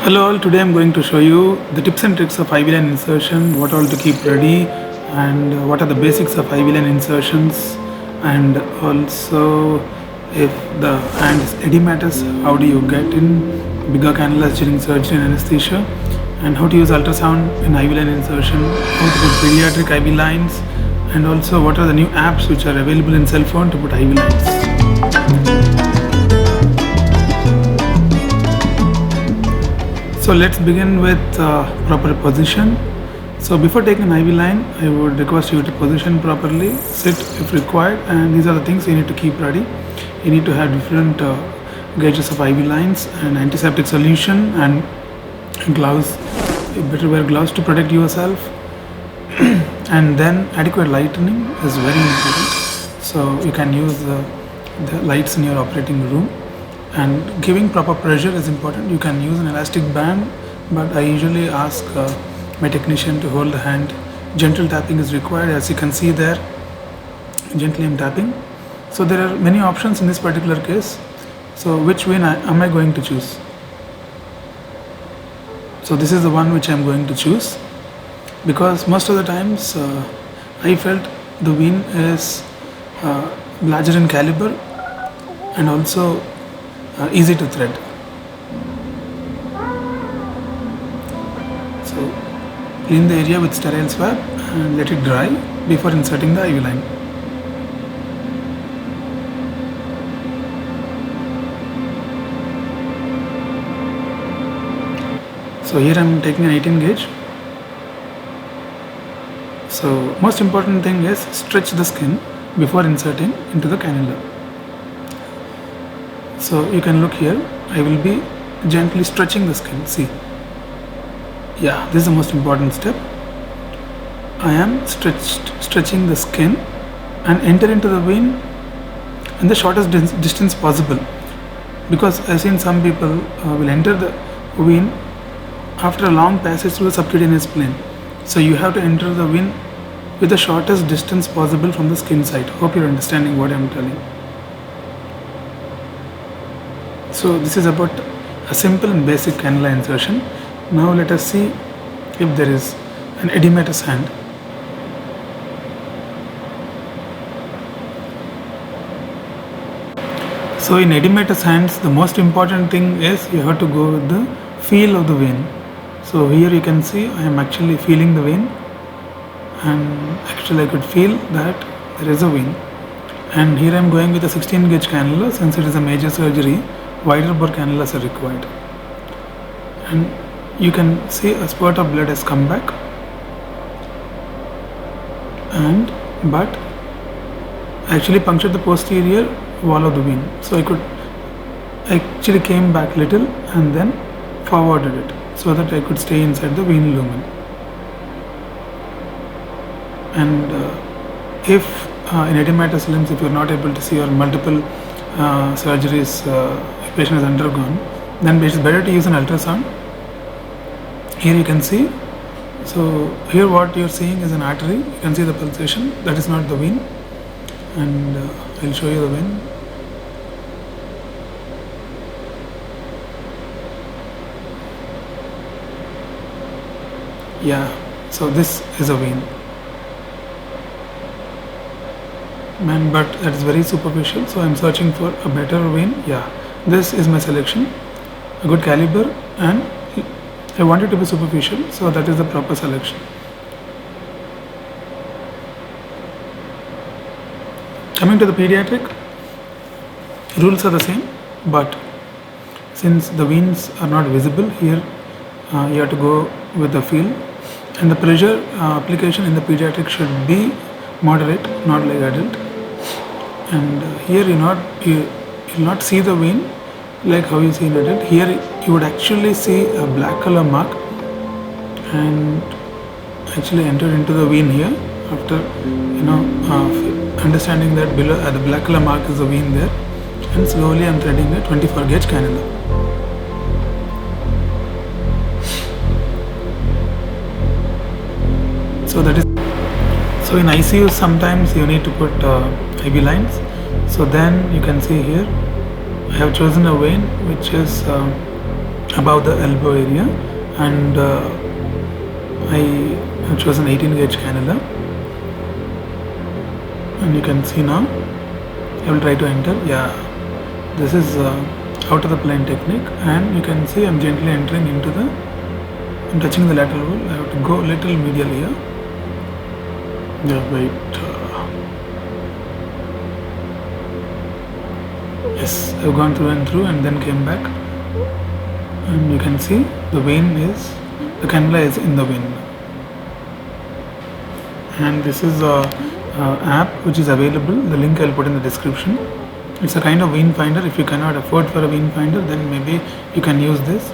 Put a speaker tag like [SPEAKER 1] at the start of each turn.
[SPEAKER 1] Hello all, today I'm going to show you the tips and tricks of IV line insertion, what all to keep ready, and what are the basics of IV line insertions, and also if the hand is edematous, how do you get in bigger cannulas during surgery and anesthesia, and how to use ultrasound in IV line insertion, how to put pediatric IV lines, and also what are the new apps which are available in cell phone to put IV lines. So let's begin with proper position. So before taking an IV line, I would request you to position properly, sit if required, and these are the things you need to keep ready. You need to have different gauges of IV lines and antiseptic solution and gloves. You better wear gloves to protect yourself. And then adequate lighting is very important. So you can use the lights in your operating room. And giving proper pressure is important. You can use an elastic band, but I usually ask my technician to hold the hand. Gentle tapping is required, as you can see there. Gently I'm tapping. So there are many options in this particular case. So which vein am I going to choose? So this is the one which I'm going to choose, because most of the times I felt the vein is larger in caliber and also easy to thread. So clean the area with sterile swab and let it dry before inserting the IV line. So here I am taking an 18 gauge. So most important thing is stretch the skin before inserting into the cannula. So you can look here, I will be gently stretching the skin, see. Yeah, this is the most important step. I am stretching the skin and enter into the vein in the shortest distance possible, because I've seen some people will enter the vein after a long passage through the subcutaneous plane. So you have to enter the vein with the shortest distance possible from the skin side. Hope you're understanding what I'm telling. So this is about a simple and basic cannula insertion. Now let us see if there is an edematous hand. So in edematous hands, the most important thing is you have to go with the feel of the vein. So here you can see I am actually feeling the vein, and actually I could feel that there is a vein. And here I am going with a 16 gauge cannula, since it is a major surgery. Wider bore cannulas are required, and you can see a spurt of blood has come back, and but I actually punctured the posterior wall of the vein. So I actually came back little and then forwarded it so that I could stay inside the vein lumen. And if in edematous limbs, if you are not able to see, or multiple surgeries patient has undergone, then it is better to use an ultrasound. Here you can see, so here what you are seeing is an artery. You can see the pulsation, that is not the vein, and I will show you the vein. Yeah, so this is a vein. Man, but that is very superficial, so I am searching for a better vein. Yeah, this is my selection, a good caliber, and I want it to be superficial, so that is the proper selection. Coming to the pediatric, rules are the same, but since the veins are not visible here, you have to go with the feel, and the pressure application in the pediatric should be moderate, not like adult. And here you will not see the vein like how you see in adult. Here you would actually see a black color mark, and actually entered into the vein here after understanding that below the black color mark is the vein there, and slowly I am threading a 24 gauge cannula. So that is, so in ICU sometimes you need to put IV lines. So then you can see here I have chosen a vein which is above the elbow area, and I have chosen 18 gauge cannula, and you can see now I will try to enter. Yeah, this is out of the plane technique, and you can see I'm gently entering into the, I'm touching the lateral wall. I have to go little medial here. Yeah, wait. Yes, I've gone through and through and then came back, and you can see the vein is, the cannula is in the vein. And this is a app which is available, the link I'll put in the description. It's a kind of vein finder. If you cannot afford for a vein finder, then maybe you can use this.